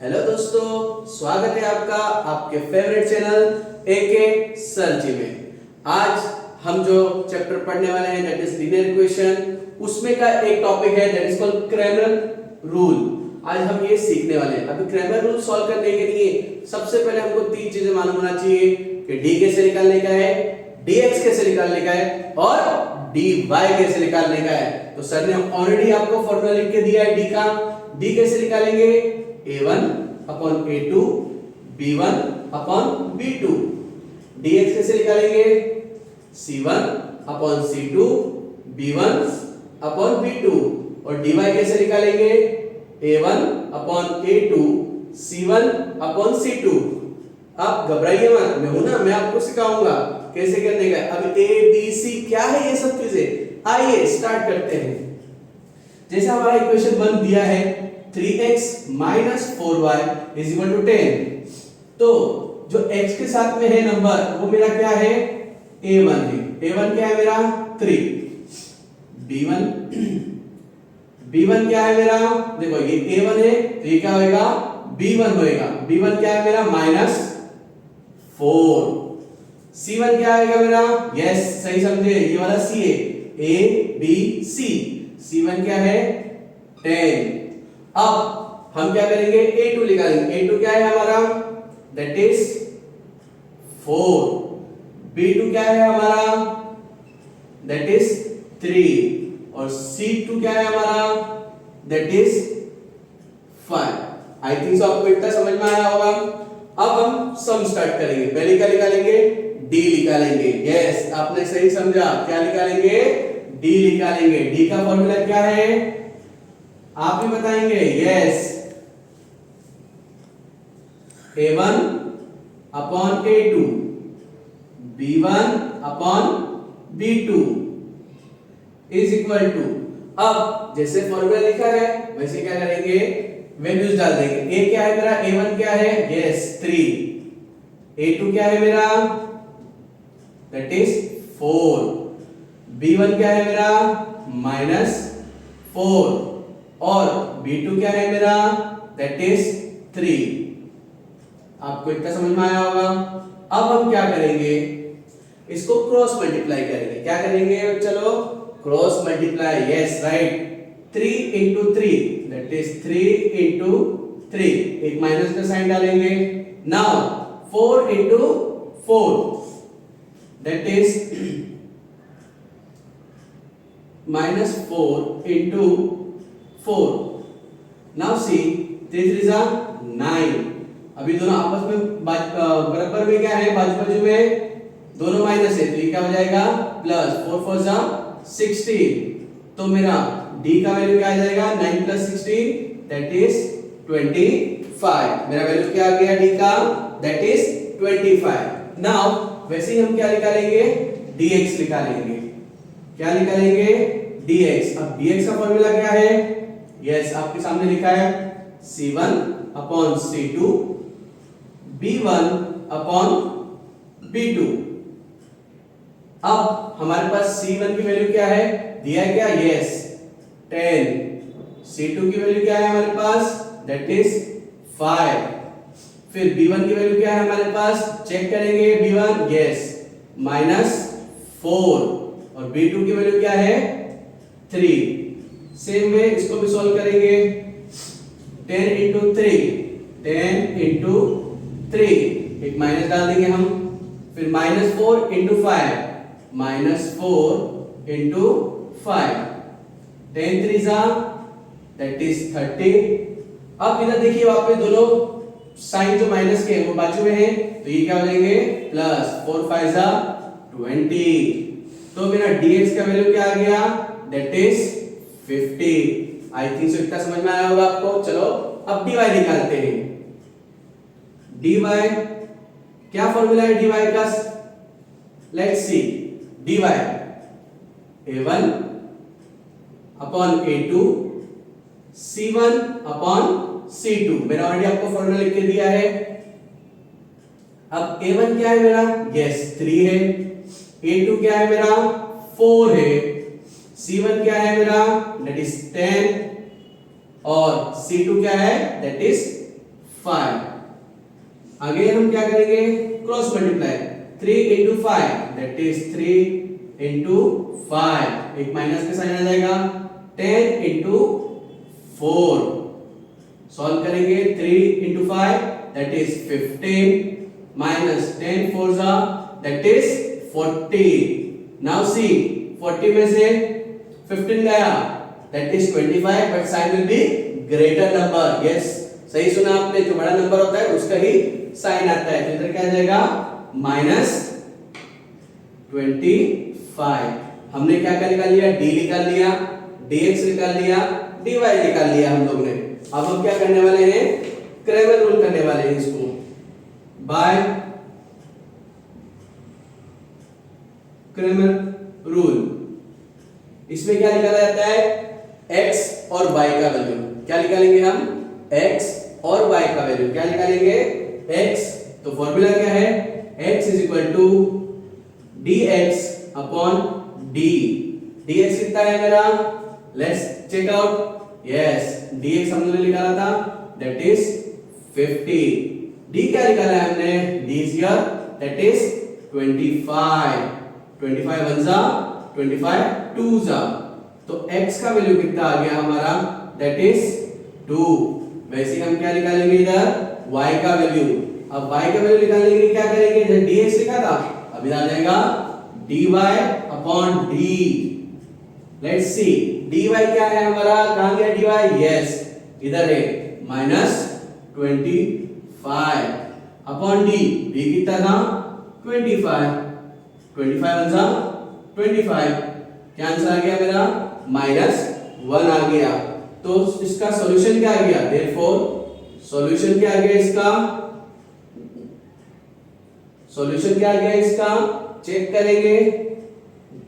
Hello दोस्तों, स्वागत है आपका आपके फेवरेट चैनल एके सर जी में। आज हम जो चैप्टर पढ़ने वाले हैं दैट इज लीनियर इक्वेशन, उसमें का एक टॉपिक है that is called Cramer rule. आज हम ये सीखने वाले हैं। अभी क्रैमर रूल सॉल्व करने के लिए सबसे पहले हमको तीन चीजें मालूम होना चाहिए कि डी कैसे निकालने का है, dx कैसे निकालने का है और dy कैसे निकालने का है। तो सर ने ऑलरेडी आपको फॉर्मूला लिख के दिया है डी का। डी कैसे निकालेंगे? a1 upon a2 b1 upon b2। dx कैसे निकालेंगे? c1 upon c2 b1 upon b2। और dy कैसे निकालेंगे? a1 upon a2 c1 upon c2। आप घबराइए मत, मैं हूं ना, मैं आपको सिखाऊंगा कैसे करने का। अब a b c क्या है ये सब चीजें, आइए स्टार्ट करते हैं। जैसे हमारा इक्वेशन 1 दिया है 3x minus 4y is equal to 10। तो जो x के साथ में है नंबर वो मेरा क्या है? a1 है। a1 क्या है मेरा? 3। b1 क्या है मेरा? देखो ये a1 है तो ये क्या होएगा? b1 होएगा। b1 क्या है मेरा? माइनस 4। c1 क्या आएगा मेरा? यस सही समझे, ये वाला c है। a b c। c1 क्या है? 10। अब हम क्या करेंगे? a2 निकालेंगे। a2 क्या है हमारा? That is 4। b2 क्या है हमारा? That is 3। और c2 क्या है हमारा? That is 5। I think so आपको इतना समझ में आया होगा। अब हम सम स्टार्ट करेंगे। पहले क्या निकालेंगे? d निकालेंगे। यस आपने सही समझा, क्या निकालेंगे? d निकालेंगे। d का फॉर्मूला क्या है आप भी बताएंगे? Yes a1 upon a2 b1 upon b2 is equal to, अब जैसे फॉर्मूला लिखा है वैसे क्या करेंगे? वैल्यूज डाल देंगे। a क्या है मेरा? a1 क्या है? यस 3। a2 क्या है मेरा? That is 4। b1 क्या है मेरा? माइनस 4। और b2 क्या है मेरा? That is 3। आपको इतना समझ में आया होगा। अब हम क्या करेंगे? इसको क्रॉस मल्टीप्लाई करेंगे। क्या करेंगे? चलो cross multiply. Yes right. 3 into 3 that is 3 into 3। एक माइनस का साइन डालेंगे। Now 4 into 4 that is minus 4 into 4। Now see 3 3 जा 9। अभी दोनों आपस में बराबर में क्या है? बाजू बाजू में दोनों माइनस है तो ये क्या हो जाएगा? प्लस 4 4 जा 16। तो मेरा d का वैल्यू क्या आ जाएगा? 9 plus 16 दैट इज 25। मेरा वैल्यू क्या आ गया d का? That is 25। नाउ वैसे ही हम क्या निकालेंगे? dx निकालेंगे। क्या निकालेंगे? dx। अब dx का फॉर्मूला क्या है? यस आपके सामने लिखा है c1 upon c2 b1 upon b2। अब हमारे पास c1 की वैल्यू क्या है? दिया है क्या? यस 10। c2 की वैल्यू क्या है हमारे पास? That is 5। फिर b1 की वैल्यू क्या है हमारे पास? चेक करेंगे। b1 yes minus 4। और b2 की वैल्यू क्या है? 3। सेम वे इसको भी सॉल्व करेंगे। 10 into 3 10 into 3 एक माइनस डाल देंगे हम। फिर माइनस 4 into 5 माइनस 4 into 5। 10 3 जा दैट इज 30। अब इधर देखिए वहां पे दोनों साइन जो माइनस के वो बाजू में है तो ये क्या हो जाएंगे? प्लस 4 5 जा 20। तो मेरा dx का वैल्यू क्या आ गया? That is 50। I think so इतना समझ में आया होगा आपको। चलो अब dy निकालते हैं। dy क्या फॉर्मूला है dy का? Let's see. dy a1 upon a2 c1 upon c2। मैंने ऑलरेडी आपको फॉर्मूला लिख के दिया है। अब a1 क्या है मेरा? यस 3 है। a2 क्या है मेरा? 4 है। c1 क्या है मेरा? That is 10। और C2 क्या है? That is 5। आगे हम क्या करेंगे, cross multiply, 3 into 5 that is 3 into 5, एक माइनस के साइन आ जाएगा, 10 into 4 सॉल्व करेंगे, 3 into 5 that is 15 minus 10 4 that is 40। Now see 40 में से 15 गया that is 25, but sign will be greater number. Yes, सही सुना आपने, जो बड़ा नंबर होता है उसका ही साइन आता है। तो इधर क्या आ जाएगा, -25। हमने क्या क्या निकाल लिया, d निकाल लिया, dx निकाल लिया, dy निकाल लिया हम लोग ने। अब हम क्या करने वाले हैं, क्रेमर रूल करने वाले हैं इसको, बाय क्रेमर रूल। इसमें क्या निकाला जाता है, x और y का वैल्यू। क्या निकालेंगे हम, x और y का वैल्यू। क्या निकालेंगे, x, तो फॉर्मूला क्या है, x is equal to dx upon d। dx कितना है मेरा, let's check out. Yes, dx हमने निकाला था दैट इज 50। d क्या निकाला है हमने, d is here that is 25। 25 1 जा 25 2 जा, तो x का वैल्यू कितना आ गया हमारा, दैट इज 2। वैसे हम क्या निकालेंगे इधर, y का वैल्यू। अब y का वैल्यू निकालने के लिए क्या करेंगे, जब dx लिखा था अब इधर आ जाएगा dy upon d। Let's see dy क्या है हमारा, कहां गया dy, यस इधर है, -25 अपॉन d, d कितना था 25। 25 1 जा 25, क्या आंसर आ गया मेरा, -1 आ गया। तो इसका सॉल्यूशन क्या आ गया, देयरफॉर सॉल्यूशन क्या आ गया इसका, सॉल्यूशन क्या आ गया इसका, चेक करेंगे।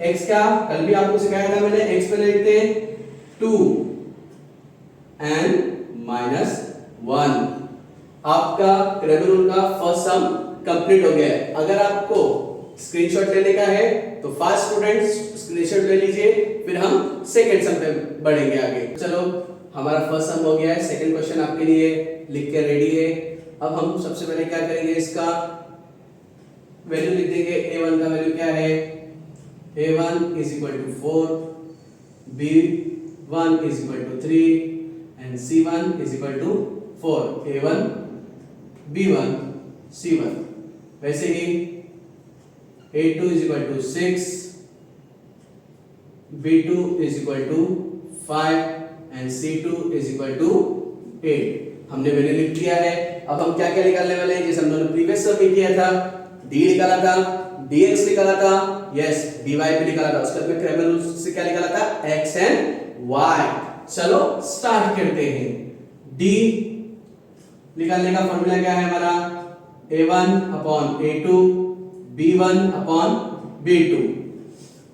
x का कल भी आपको सिखाया था मैंने, x पे लिखते 2 and -1। आपका क्रेमर रूल का फर्स्ट सम कंप्लीट हो गया है। अगर आपको स्क्रीनशॉट लेने का है तो फास्ट स्टूडेंट्स स्क्रीनशॉट ले लीजिए, फिर हम सेकंड सम पे बढ़ेंगे आगे। चलो हमारा फर्स्ट सम हो गया है, सेकंड क्वेश्चन आपके लिए लिख के रेडी है। अब हम सबसे पहले क्या करेंगे, इसका वैल्यू लिख देंगे। a1 का वैल्यू क्या है, a1 is equal to 4, b1 is equal to 3 and c1 is equal to 4। a1 b1 c1। वैसे ही a2 is equal to 6, b2 is equal to 5 and c2 is equal to 8। हमने value लिख दिया है। अब हम क्या क्या निकालने वाले हैं, जैसे हम लोगों ने प्रीवियस सब में किया था, d निकाला था, dx निकाला था, यस dy भी निकाला था। उसके बाद में क्रेमर रूल से क्या निकाला था, x and y। चलो स्टार्ट करते हैं। d निकालने का फॉर्मूला क्या है हमारा, a1 upon a2 b1 upon b2।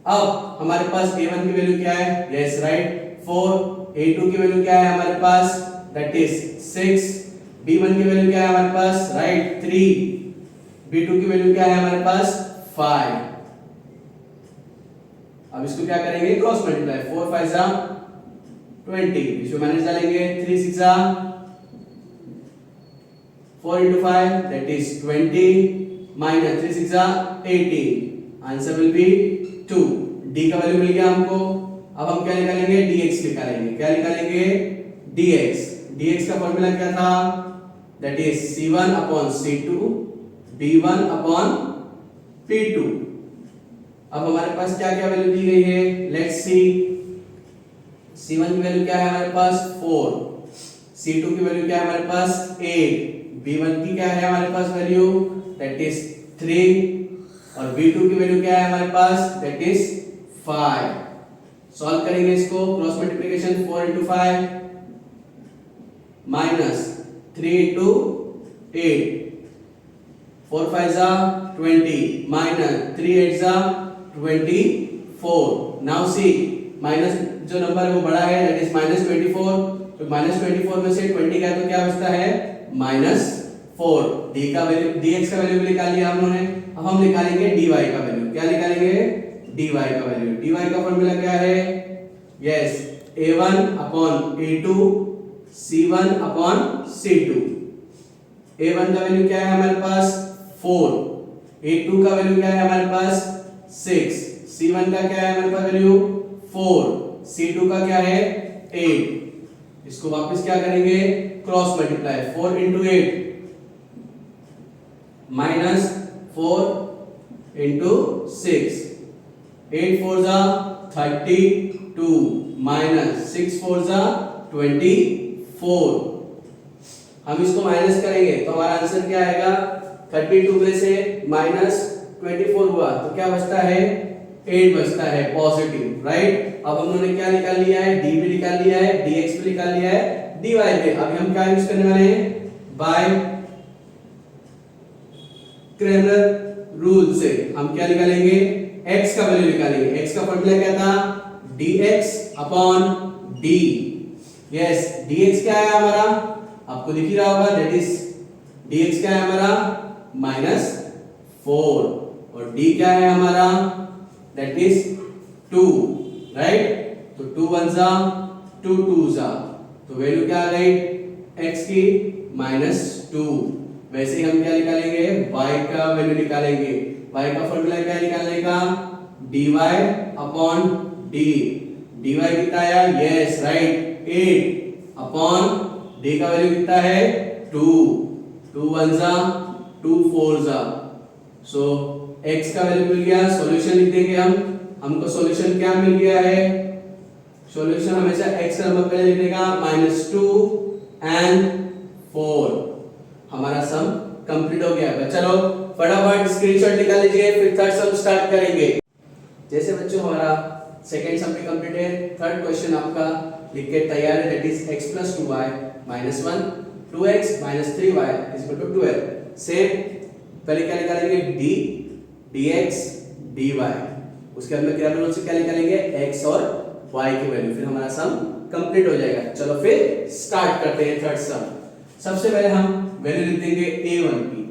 अब हमारे पास a1 की वैल्यू क्या है, यस राइट 4, a2 की वैल्यू क्या है हमारे पास, दैट इज 6, b1 की वैल्यू क्या है हमारे पास, राइट 3, b2 की वैल्यू क्या है हमारे पास 5। अब इसको क्या करेंगे, क्रॉस मल्टीप्लाई, 4 5 जा 20, इसमें माइनस डालेंगे, 3 6 जा 4 into 5 that is 20 minus 3 6 are 18, answer will be 2। d का वैल्यू मिल गया हमको। अब हम क्या निकालेंगे, dx निकालेंगे। क्या निकालेंगे, dx। dx का फॉर्मूला क्या था, that is c1 upon c2 b1 upon p2। अब हमारे पास क्या क्या वैल्यू दी गई है, लेट्स सी। c1 की वैल्यू क्या है हमारे पास 4, c2 की वैल्यू क्या है हमारे पास 8, b1 की क्या है हमारे पास वैल्यू, दैट इज 3 और b2 की वैल्यू क्या है हमारे पास, दैट इज 5। सॉल्व करेंगे इसको, cross multiplication 4 into 5 minus 3 into 8, 4 5 जा 20 माइनस 3 8 जा 24। नाउ सी माइनस जो नंबर है वो बड़ा है, दैट इज -24। तो -24 में से 20 गया तो क्या बचता है, -4। d का वैल्यू, dx का वैल्यू भी निकाल लिया हम लोगों ने। अब हम निकालेंगे dy का वैल्यू। क्या निकालेंगे, dy का वैल्यू। dy का फॉर्मूला क्या है, yes a1 upon a2 c1 upon c2। a1 का वैल्यू क्या है हमारे पास 4, a2 का वैल्यू क्या है हमारे पास 6, c1 का क्या है हमारे पास वैल्यू 4, c2 का क्या है 8। इसको वापस क्या करेंगे, cross multiply, 4 into 8 minus 4 into 6, 8 4 जा 32 माइनस 6 4 जा 24। हम इसको माइनस करेंगे तो हमारा आंसर क्या आएगा, 32 में से माइनस 24 हुआ तो क्या बचता है 8 बचता है पॉजिटिव, राइट। अब हम लोगों ने क्या निकाल लिया है, d भी निकाल लिया है, dx भी निकाल लिया है, dy पे अभी हम क्या यूज करने वाले हैं, बाय क्रेमर रूल से हम क्या निकालेंगे, x का वैल्यू निकालेंगे। x का फॉर्मूला क्या था, dx upon d। Yes, dx क्या है हमारा, आपको दिख ही रहा होगा, दैट इज dx क्या है हमारा -4 और d क्या है हमारा, दैट इज 2, राइट। तो 2 1 जा 2 2 जा, तो वैल्यू क्या आ गई x की -2। वैसे ही हम क्या निकालेंगे, y का वैल्यू निकालेंगे। y का फॉर्मूला क्या निकालने का, dy अपॉन d। dy कितना आया, यस राइट 8 अपॉन d का वैल्यू कितना है 2, 2 1 जा 2 4 जा। सो x का वैल्यू मिल गया, सॉल्यूशन लिख देंगे हमको सॉल्यूशन क्या मिल गया है, सॉल्यूशन हमेशा x का नंबर पहले लिखने का -2 and 4। हमारा सम कंप्लीट हो गया है। चलो फटाफट स्क्रीनशॉट निकाल लीजिए, फिर थर्ड सम स्टार्ट करेंगे। जैसे बच्चों हमारा सेकंड सम भी कंप्लीट है, थर्ड क्वेश्चन आपका लिख के तैयार है, that is x + 2y - 1 2x - 3y = 12। Same पहले क्या निकालेंगे, d dx dy, उसके बाद में क्या रूल से क्या निकालेंगे, x और y की वैल्यू, फिर हमारा सम कंप्लीट हो जाएगा। चलो फिर स्टार्ट करते हैं थर्ड सम। सबसे पहले हम वैल्यू लिख देंगे a1 की।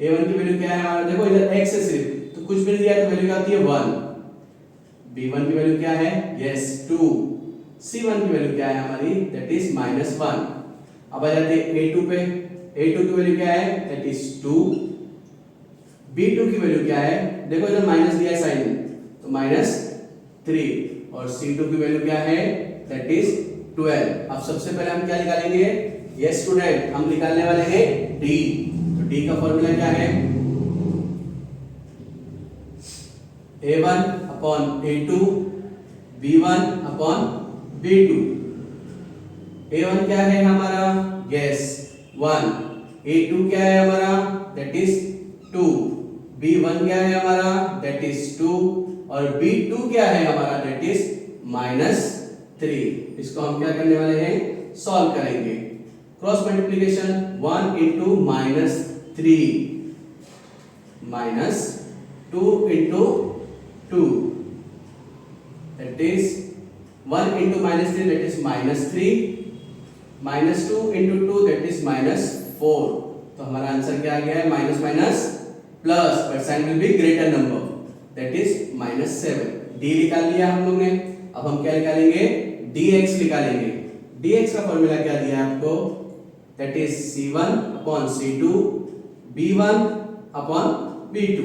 a1 की वैल्यू क्या है हमारा, देखो इधर x है सिर्फ, तो कुछ मिल गया तो वैल्यू क्या आती है 1। b1 की वैल्यू क्या है, यस 2। c1 की वैल्यू क्या है हमारी, दैट इज -1। अब आ जाते हैं a2 पे, a2 की वैल्यू क्या है, दैट इज 2। b2 की वैल्यू क्या है, देखो इधर माइनस दिया है साइन में, तो -3 और c2 की वैल्यू क्या है, दैट इज 12। अब सबसे पहले हम क्या निकालेंगे, यस स्टूडेंट हम निकालने वाले हैं d। तो d का फॉर्मूला क्या है, a1 upon a2 b1 upon b2। a1 क्या है हमारा, यस 1, a2 क्या है हमारा, दैट इज 2, b1 क्या है हमारा, दैट इज 2 और b2 क्या है हमारा, दैट इज -3। इसको हम क्या करने वाले हैं, सॉल्व करेंगे। Cross multiplication, 1 into -3 minus 2 into 2, that is 1 into -3, that is -3, -2 into 2, that is -4। तो हमारा आंसर क्या आ गया है, minus minus plus, but sign will be greater number, that is -7। d निकाल लिया हम लोग ने, अब हम क्या निकालेंगे, dx निकालेंगे। dx का फॉर्मूला क्या दिया है आपको, that is c1 upon c2 b1 upon b2।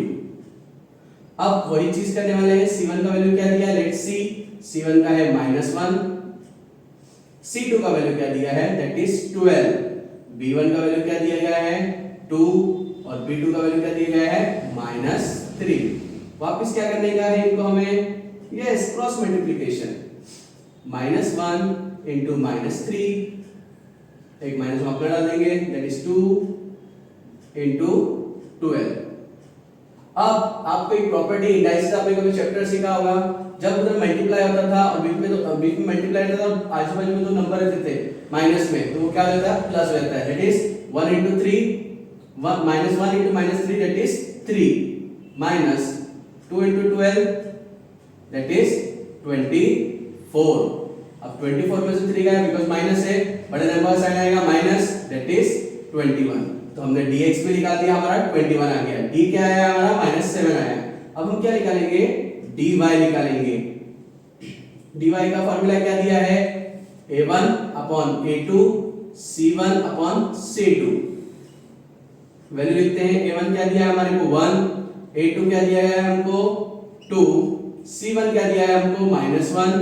अब वही चीज करने वाले हैं, c1 का वैल्यू क्या दिया है, लेट्स सी, c1 का है -1, c2 का वैल्यू क्या दिया है, दैट इज 12, b1 का वैल्यू क्या दिया गया है 2 और b2 का वैल्यू क्या दिया गया है -3। वापस क्या करने का है इनको हमें, यस क्रॉस मल्टीप्लिकेशन, -1 into -3, एक माइनस हम अपना डाल देंगे, दैट इज 2 into 12। अब आपको एक प्रॉपर्टी इंडाइसिस आपने कभी चैप्टर सीखा होगा, जब उधर मल्टीप्लाई होता था और बीच में मल्टीप्लाई होता था और आजू बाजू में जो नंबर रहते थे माइनस में, तो वो क्या रहता है, प्लस रहता है, that is 1 into 3, -1 into -3, that is 3 minus 2 into 12, that is 24। अब 24 में से 3 गया बिकॉज़ माइनस है, बड़े नंबर का साइन आएगा माइनस, दैट इज 21। तो हमने dx भी निकाल दिया, हमारा 21 आ गया। d क्या आया हमारा, -7 आया। अब हम क्या निकालेंगे, dy निकालेंगे। dy का फॉर्मूला क्या दिया है, a1 upon a2 c1 upon c2। Value लिखते हैं। a1 क्या दिया है हमारे को 1, a2 क्या दिया है हमको 2, c1 क्या दिया है हमको -1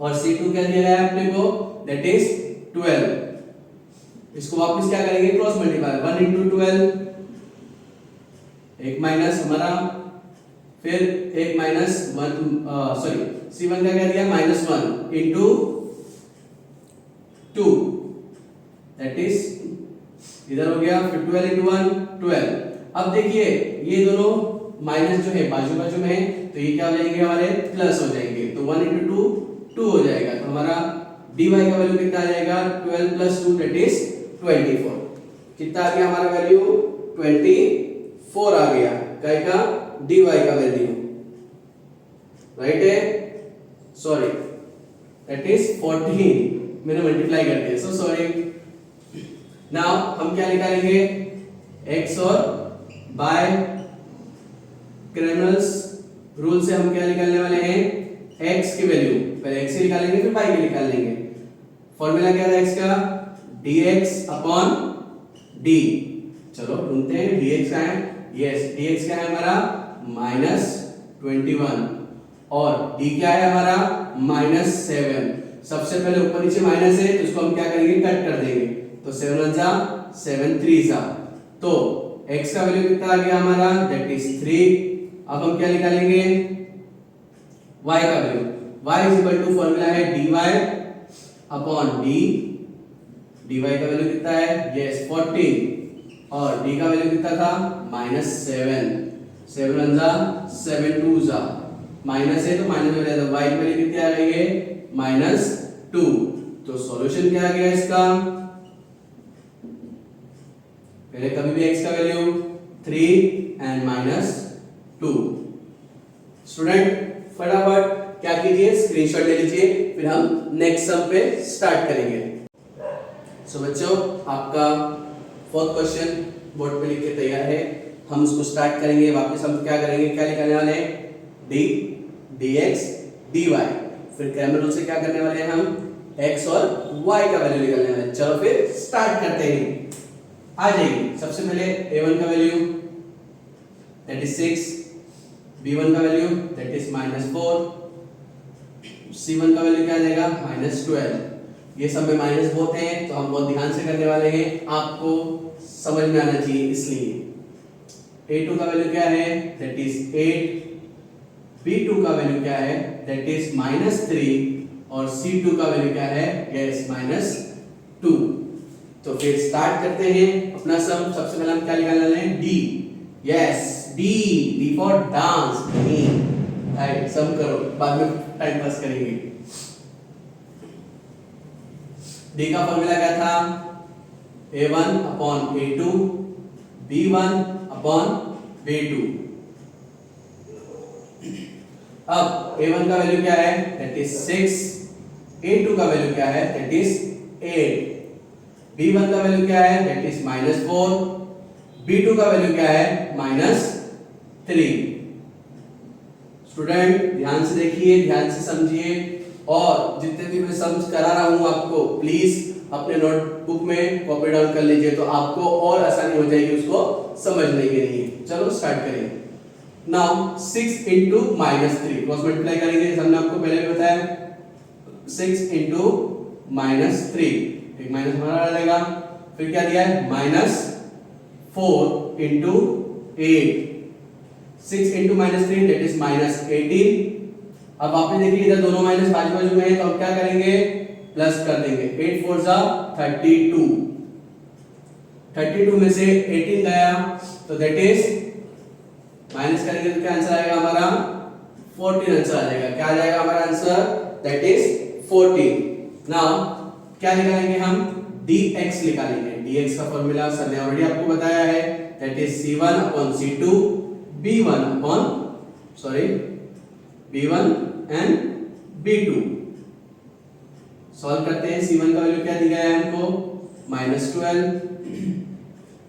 और c2 क्या दिया है अपने को दैट इज 12। इसको वापस क्या करेंगे क्रॉस मल्टीप्लाई 1 into 12 एक माइनस हमारा, फिर एक माइनस 1 सॉरी c1 का क्या दिया -1 into 2 दैट इज इधर हो गया, फिर 12 into 1 12। अब देखिए ये दोनों माइनस जो है बाजू बाजू में है तो ये क्या हो जाएंगे हमारे प्लस हो जाएंगे, तो 1 into 2 2 हो जाएगा। तो हमारा dy का वैल्यू कितना आ जाएगा 12 plus 2 दैट इज 24। कितना आ गया हमारा वैल्यू 24 आ गया काय का dy का वैल्यू, राइट है, सॉरी दैट इज 14 मैंने मल्टीप्लाई कर दिया, सो सॉरी। नाउ हम क्या निकालेंगे x और बाय क्रैमर्स रूल से हम क्या निकालने वाले हैं x की वैल्यू, पहले x की निकालेंगे फिर y की निकाल लेंगे। फॉर्मूला क्या था x का dx अपॉन d, चलो ढूंढते हैं dx का है, यस dx क्या है हमारा -21 और d क्या है हमारा -7। सबसे पहले ऊपर नीचे माइनस है तो इसको हम क्या करेंगे कट कर देंगे, तो 7 1 जा 7 3 जा, तो x का वैल्यू कितना आ गया हमारा दैट इज 3। अब हम क्या निकालेंगे y का value, y is equal to formula है dy अपॉन d, dy का वैल्यू कितना है यस 14 और d का वैल्यू कितना था -7, 7 1 जा 7 2 जा, माइनस है तो माइनस हो जाएगा, y की वैल्यू कितनी आ गई है -2। तो सॉल्यूशन क्या आ गया इसका, पहले कभी भी x का वैल्यू 3 एंड -2। स्टूडेंट फटाफट क्या कीजिए स्क्रीनशॉट ले लीजिए, फिर हम नेक्स्ट सम पे स्टार्ट करेंगे। सो बच्चों आपका फोर्थ क्वेश्चन बोर्ड पे लिख के तैयार है, हम उसको स्टार्ट करेंगे। वापस हम क्या करेंगे, क्या निकालने वाले हैं d dx dy, फिर क्रैमर रूल से क्या करने वाले हैं हम x और y का वैल्यू निकालने वाले हैं। चलो फिर स्टार्ट करते हैं, आ जाएगी। सबसे पहले a1 का वैल्यू दैट इज 6, b1 का वैल्यू दैट इज -4, c1 का वैल्यू क्या आ जाएगा -12। ये सब में माइनस बहुत हैं तो हम बहुत ध्यान से करने वाले हैं, आपको समझ में आना चाहिए इसलिए। a2 का वैल्यू क्या है दैट इज 8, b2 का वैल्यू क्या है दैट इज -3 और c2 का वैल्यू क्या है यस -2। तो फिर स्टार्ट करते हैं अपना सम। सबसे पहले हम क्या निकालने वाले हैं d, yes d for dance, right, sum करो बाद में टाइम पास करेंगे। d का फॉर्मूला क्या था a1 upon a2 b1 upon b2। अब a1 का वैल्यू क्या है दैट इज 6, a2 का वैल्यू क्या है दैट इज 8, b1 का वैल्यू क्या है दैट इज -4, b2 का वैल्यू क्या है -3। स्टूडेंट ध्यान से देखिए, ध्यान से समझिए, और जितने भी मैं सम्स करा रहा हूं आपको प्लीज अपने नोटबुक में कॉपी डाउन कर लीजिए, तो आपको और आसानी हो जाएगी उसको समझने के लिए। चलो स्टार्ट करें। नाउ 6 into -3 क्रॉस मल्टीप्लाई करेंगे, जैसे हमने आपको पहले भी बताया 6 into -3, एक माइनस हमारा डालेगा, फिर क्या दिया है -4 into 8, 6 into -3 दैट इज -18। अब आपने देखिए इधर दोनों माइनस बाजू बाजू में है तो अब क्या करेंगे प्लस कर देंगे, 8 4 जा 32, 32 में से 18 गया तो दैट इज माइनस करेंगे तो क्या आंसर आएगा हमारा 14 आंसर आ जाएगा। क्या आ जाएगा हमारा आंसर दैट इज 14। नाउ क्या निकालेंगे हम dx निकालेंगे। dx का फॉर्मूला सर ने ऑलरेडी आपको बताया है that is c1 upon c2 b1 upon b1 and b2। Solve करते हैं। c1 का वैल्यू क्या दिया गया है हमको -12,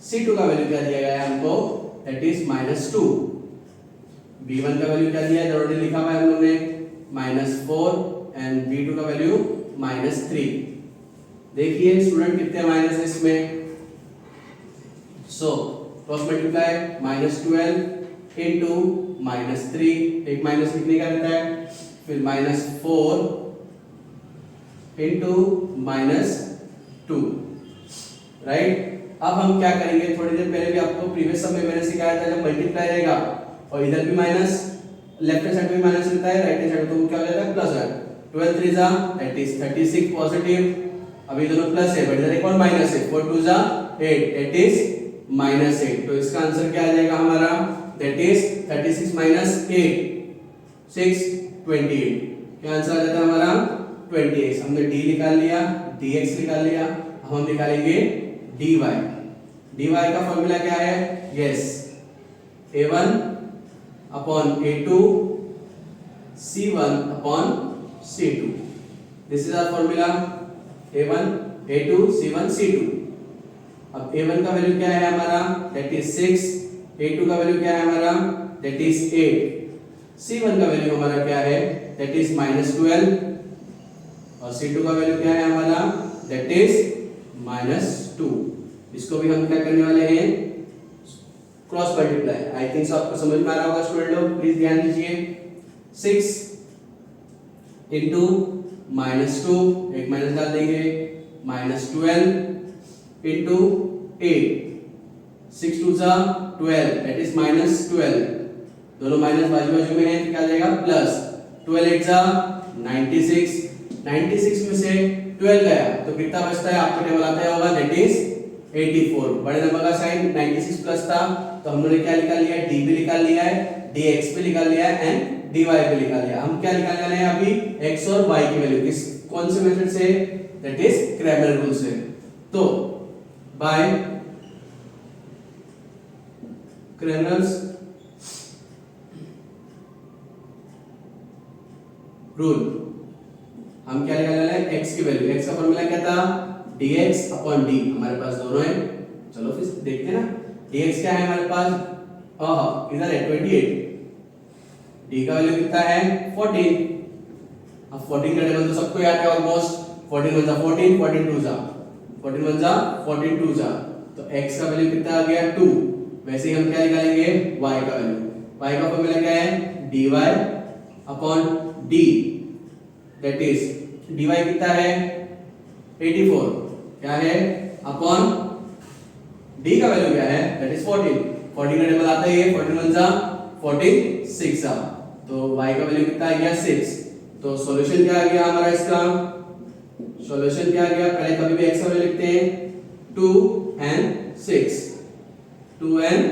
c2 का वैल्यू क्या दिया गया है हमको दैट इज -2, b1 का वैल्यू क्या दिया है ऑलरेडी लिखा हुआ है हम लोगों ने -4 एंड b2 का वैल्यू -3। देखिए स्टूडेंट कितने माइनस है इसमें, सो क्रॉस मल्टीप्लाई -12 इनटू -3, एक माइनस लिखने का रहता है, फिर -4 इनटू -2, राइट। अब हम क्या करेंगे, थोड़ी देर पहले भी आपको प्रीवियस सम में मैंने सिखाया था, जब मल्टीप्लाई रहेगा और इधर भी माइनस, लेफ्ट हैंड साइड में माइनस रहता है, राइट हैंड साइड तो क्या हो जाता है प्लस है। 12 3 जा दैट इज 36 पॉजिटिव, अभी दोनों प्लस है बट इधर एक और माइनस है, 4 2 जा 8 दैट इज -8। तो इसका आंसर क्या आ जाएगा हमारा, दैट इज 36 -8 6 28। क्या आंसर आ जाता है हमारा 28। हमने d निकाल लिया, dx निकाल लिया, अब हम निकालेंगे dy। dy का फॉर्मूला क्या है, yes a1 upon a2 c1 upon c2, this is our formula a1 a2 c1 c2। अब a1 का वैल्यू क्या है हमारा, दैट इज 6, a2 का वैल्यू क्या है हमारा, दैट इज 8, c1 का वैल्यू हमारा क्या है, दैट इज -12 और c2 का वैल्यू क्या है हमारा, दैट इज -2। इसको भी हम क्या करने वाले हैं, cross multiply. I think so आपको समझ में आ रहा होगा स्टूडेंट लोग, प्लीज ध्यान दीजिए। 6 इनटू -2, एक माइनस डाल देंगे, -12 इनटू 8, 6 2 जा 12 दैट इज -12, दोनों माइनस बाजू बाजू में है तो क्या आ जाएगा प्लस, 12 8 जा 96, 96 में से 12 गया तो कितना बचता है, आपको टेबल आता है होगा, दैट इज 84। बड़े नंबर का साइन 96 प्लस था तो हम लोगों ने क्या निकाल लिया है, d भी निकाल लिया है, dx भी निकाल लिया है एंड dy भी निकाल लिया। हम क्या निकालने वाले हैं अभी, x और y की वैल्यू, किस कौन से मेथड से, दैट इज क्रैमर रूल से। तो बाय क्रैमर्स रूल हम क्या निकालने वाले हैं, x की वैल्यू, x का फॉर्मूला क्या था, dx अपॉन d, हमारे पास दोनों है, चलो फिर देखते हैं ना। dx क्या है हमारे पास, इधर है 28, d का वैल्यू कितना है 14। अब 14 का टेबल तो सबको याद है ऑलमोस्ट, 14 1 जा 14, 14 2 जा 14 1 जा 14 2 जा, तो x का वैल्यू कितना आ गया 2। वैसे ही हम क्या निकालेंगे, y का वैल्यू, y का फॉर्मूला क्या है, dy upon d, that is dy कितना है 84, क्या है अपॉन d का वैल्यू क्या है, दैट इज 14, 14 का टेबल आता है ये, 14 1 जा 14 6 जा, तो y का वैल्यू कितना आ गया 6। तो सॉल्यूशन क्या आ गया हमारा, इसका सॉल्यूशन क्या आ गया, पहले कभी भी x का वैल्यू लिखते हैं 2 and 6, 2 and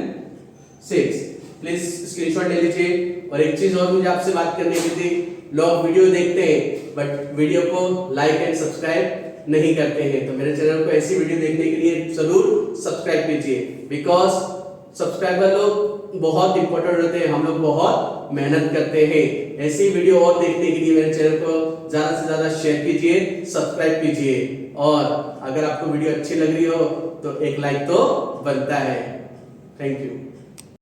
6। प्लीज स्क्रीनशॉट ले लीजिए। और एक चीज और मुझे आपसे बात करने की थी, लोग वीडियो देखते हैं बट वीडियो को लाइक एंड सब्सक्राइब नहीं करते हैं, तो मेरे चैनल को ऐसी वीडियो देखने के लिए जरूर सब्सक्राइब कीजिए, बिकॉज सब्सक्राइबर लोग बहुत इंपॉर्टेंट होते हैं, हम लोग बहुत मेहनत करते हैं। ऐसी वीडियो और देखने के लिए मेरे चैनल को ज्यादा से ज्यादा शेयर कीजिए, सब्सक्राइब कीजिए, और अगर आपको वीडियो अच्छी लग रही हो तो एक लाइक तो बनता है। Thank you.